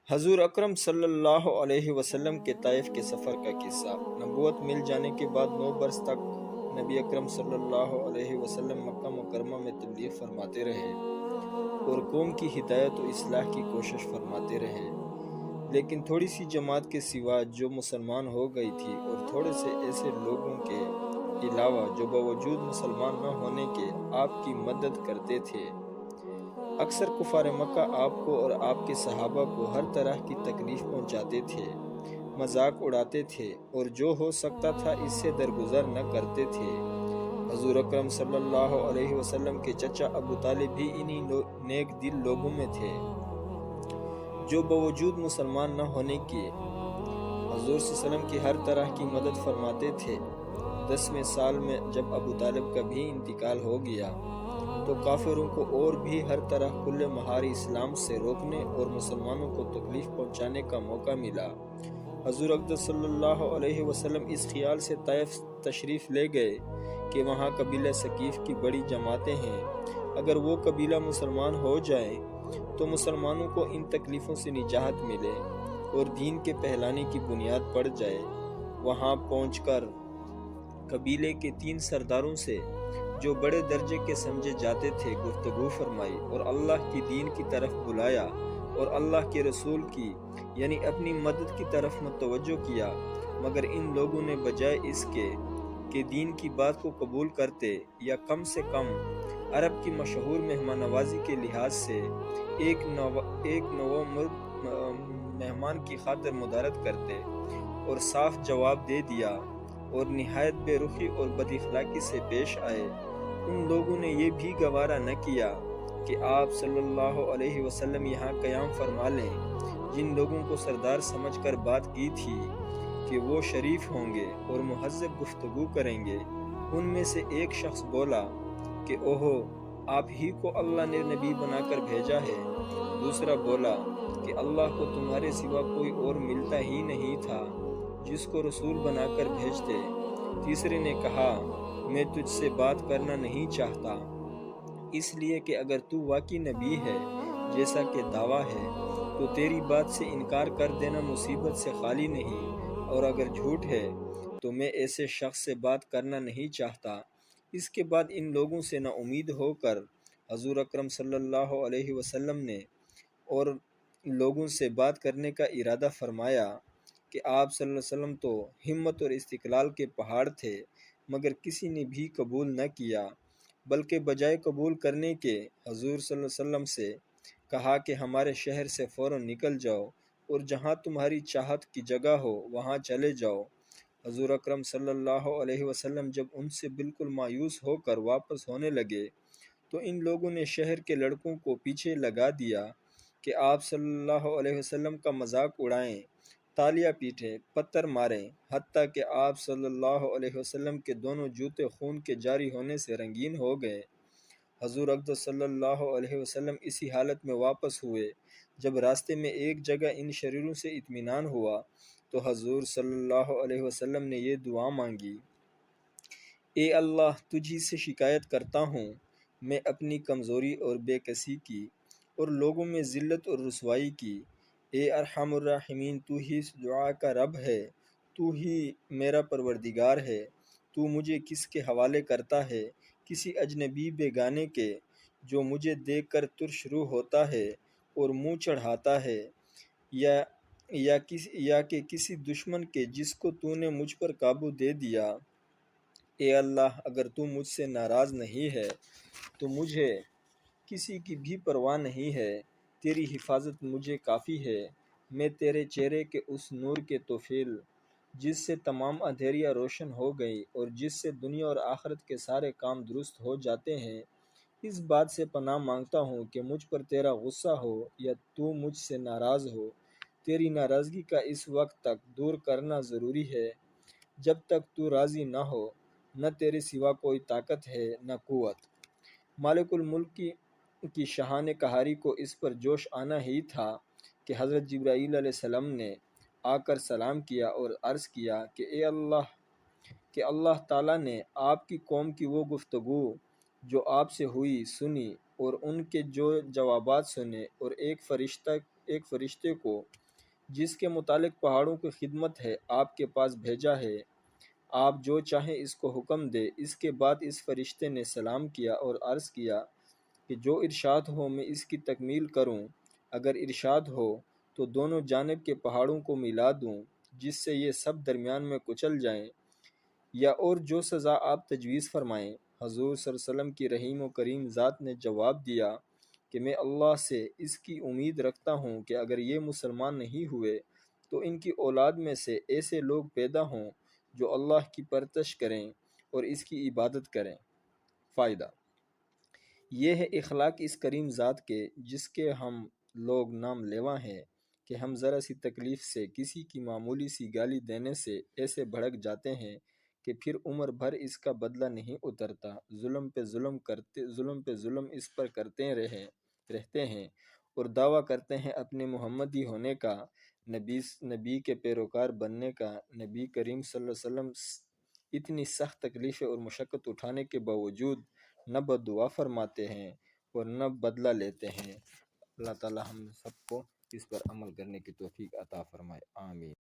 حضور اکرم صلی اللہ علیہ وسلم کے طائف کے سفر کا قصہ۔ نبوت مل جانے کے بعد 9 برس تک نبی اکرم صلی اللہ علیہ وسلم مکہ مکرمہ میں تبلیغ فرماتے رہے اور قوم کی ہدایت و اصلاح کی کوشش فرماتے رہے، لیکن تھوڑی سی جماعت کے سوا جو مسلمان ہو گئی تھی اور تھوڑے سے ایسے لوگوں کے علاوہ جو باوجود مسلمان نہ ہونے کے آپ کی مدد کرتے تھے۔ اکثر کفار مکہ آپ کو اور آپ کے صحابہ کو ہر طرح کی تکلیف پہنچاتے تھے، مذاق اڑاتے تھے اور جو ہو سکتا تھا اس سے درگزر نہ کرتے تھے۔ حضور اکرم صلی اللہ علیہ وسلم کے چچا ابو طالب بھی انہی نیک دل لوگوں میں تھے جو باوجود مسلمان نہ ہونے کے حضور صلی اللہ علیہ وسلم کی ہر طرح کی مدد فرماتے تھے۔ 10ویں سال میں جب ابو طالب کا بھی انتقال ہو گیا تو کافروں کو اور بھی ہر طرح کھلے مہار اسلام سے روکنے اور مسلمانوں کو تکلیف پہنچانے کا موقع ملا۔ حضور اقدس صلی اللہ علیہ وسلم اس خیال سے طائف تشریف لے گئے کہ وہاں قبیلہ ثقیف کی بڑی جماعتیں ہیں، اگر وہ قبیلہ مسلمان ہو جائیں تو مسلمانوں کو ان تکلیفوں سے نجات ملے اور دین کے پھیلانے کی بنیاد پڑ جائے۔ وہاں پہنچ کر قبیلے کے 3 سرداروں سے جو بڑے درجے کے سمجھے جاتے تھے گفتگو فرمائی اور اللہ کی دین کی طرف بلایا اور اللہ کے رسول کی یعنی اپنی مدد کی طرف متوجہ کیا، مگر ان لوگوں نے بجائے اس کے کہ دین کی بات کو قبول کرتے یا کم سے کم عرب کی مشہور مہمان نوازی کے لحاظ سے ایک نو مہمان کی خاطر مدارت کرتے اور صاف جواب دے دیا اور نہایت بے رخی اور بد اخلاقی سے پیش آئے، ان لوگوں نے یہ بھی گوارا نہ کیا کہ آپ صلی اللہ علیہ وسلم یہاں قیام فرما لیں۔ جن لوگوں کو سردار سمجھ کر بات کی تھی کہ وہ شریف ہوں گے اور مہذب گفتگو کریں گے، ان میں سے ایک شخص بولا کہ اوہو، آپ ہی کو اللہ نے نبی بنا کر بھیجا ہے۔ دوسرا بولا کہ اللہ کو تمہارے سوا کوئی اور ملتا ہی نہیں تھا جس کو رسول بنا کر بھیجتے۔ تیسرے نے کہا، میں تجھ سے بات کرنا نہیں چاہتا، اس لیے کہ اگر تو واقعی نبی ہے جیسا کہ دعویٰ ہے تو تیری بات سے انکار کر دینا مصیبت سے خالی نہیں، اور اگر جھوٹ ہے تو میں ایسے شخص سے بات کرنا نہیں چاہتا۔ اس کے بعد ان لوگوں سے نا امید ہو کر حضور اکرم صلی اللہ علیہ وسلم نے اور لوگوں سے بات کرنے کا ارادہ فرمایا کہ آپ صلی اللہ علیہ وسلم تو ہمت اور استقلال کے پہاڑ تھے، مگر کسی نے بھی قبول نہ کیا، بلکہ بجائے قبول کرنے کے حضور صلی اللہ علیہ وسلم سے کہا کہ ہمارے شہر سے فوراً نکل جاؤ اور جہاں تمہاری چاہت کی جگہ ہو وہاں چلے جاؤ۔ حضور اکرم صلی اللہ علیہ وسلم جب ان سے بالکل مایوس ہو کر واپس ہونے لگے تو ان لوگوں نے شہر کے لڑکوں کو پیچھے لگا دیا کہ آپ صلی اللہ علیہ وسلم کا مذاق اڑائیں، تالیاں پیٹیں، پتھر ماریں، حتیٰ کہ آپ صلی اللہ علیہ وسلم کے دونوں جوتے خون کے جاری ہونے سے رنگین ہو گئے۔ حضور اقدس صلی اللہ علیہ وسلم اسی حالت میں واپس ہوئے۔ جب راستے میں ایک جگہ ان شریروں سے اطمینان ہوا تو حضور صلی اللہ علیہ وسلم نے یہ دعا مانگی، اے اللہ، تجھی سے شکایت کرتا ہوں میں اپنی کمزوری اور بے کسی کی اور لوگوں میں ذلت اور رسوائی کی۔ اے ارحم الراحمین، تو ہی اس دعا کا رب ہے، تو ہی میرا پروردگار ہے، تو مجھے کس کے حوالے کرتا ہے؟ کسی اجنبی بیگانے کے جو مجھے دیکھ کر ترش روح ہوتا ہے اور منہ چڑھاتا ہے، یا کہ کسی دشمن کے جس کو تو نے مجھ پر قابو دے دیا۔ اے اللہ، اگر تو مجھ سے ناراض نہیں ہے تو مجھے کسی کی بھی پرواہ نہیں ہے، تیری حفاظت مجھے کافی ہے۔ میں تیرے چہرے کے اس نور کے طفیل جس سے تمام اندھیریاں روشن ہو گئی اور جس سے دنیا اور آخرت کے سارے کام درست ہو جاتے ہیں، اس بات سے پناہ مانگتا ہوں کہ مجھ پر تیرا غصہ ہو یا تو مجھ سے ناراض ہو۔ تیری ناراضگی کا اس وقت تک دور کرنا ضروری ہے جب تک تو راضی نہ ہو، نہ تیرے سوا کوئی طاقت ہے نہ قوت۔ مالک الملک کی شاہانہ قہاری کو اس پر جوش آنا ہی تھا کہ حضرت جبرائیل علیہ السلام نے آ کر سلام کیا اور عرض کیا کہ اللہ تعالیٰ نے آپ کی قوم کی وہ گفتگو جو آپ سے ہوئی سنی اور ان کے جو جوابات سنے، اور ایک فرشتہ ایک فرشتے کو جس کے متعلق پہاڑوں کی خدمت ہے آپ کے پاس بھیجا ہے، آپ جو چاہیں اس کو حکم دے۔ اس کے بعد اس فرشتے نے سلام کیا اور عرض کیا کہ جو ارشاد ہو میں اس کی تکمیل کروں، اگر ارشاد ہو تو دونوں جانب کے پہاڑوں کو ملا دوں جس سے یہ سب درمیان میں کچل جائیں، یا اور جو سزا آپ تجویز فرمائیں۔ حضور صلی اللہ علیہ وسلم کی رحیم و کریم ذات نے جواب دیا کہ میں اللہ سے اس کی امید رکھتا ہوں کہ اگر یہ مسلمان نہیں ہوئے تو ان کی اولاد میں سے ایسے لوگ پیدا ہوں جو اللہ کی پرستش کریں اور اس کی عبادت کریں۔ فائدہ یہ ہے اخلاق اس کریم ذات کے جس کے ہم لوگ نام لیوا ہیں کہ ہم ذرا سی تکلیف سے، کسی کی معمولی سی گالی دینے سے ایسے بھڑک جاتے ہیں کہ پھر عمر بھر اس کا بدلہ نہیں اترتا، ظلم پہ ظلم اس پر کرتے رہتے ہیں اور دعویٰ کرتے ہیں اپنے محمدی ہونے کا، نبی کے پیروکار بننے کا۔ نبی کریم صلی اللہ علیہ وسلم اتنی سخت تکلیفیں اور مشقت اٹھانے کے باوجود نہ بددعا فرماتے ہیں اور نہ بدلہ لیتے ہیں۔ اللہ تعالی ہم سب کو اس پر عمل کرنے کی توفیق عطا فرمائے، آمین۔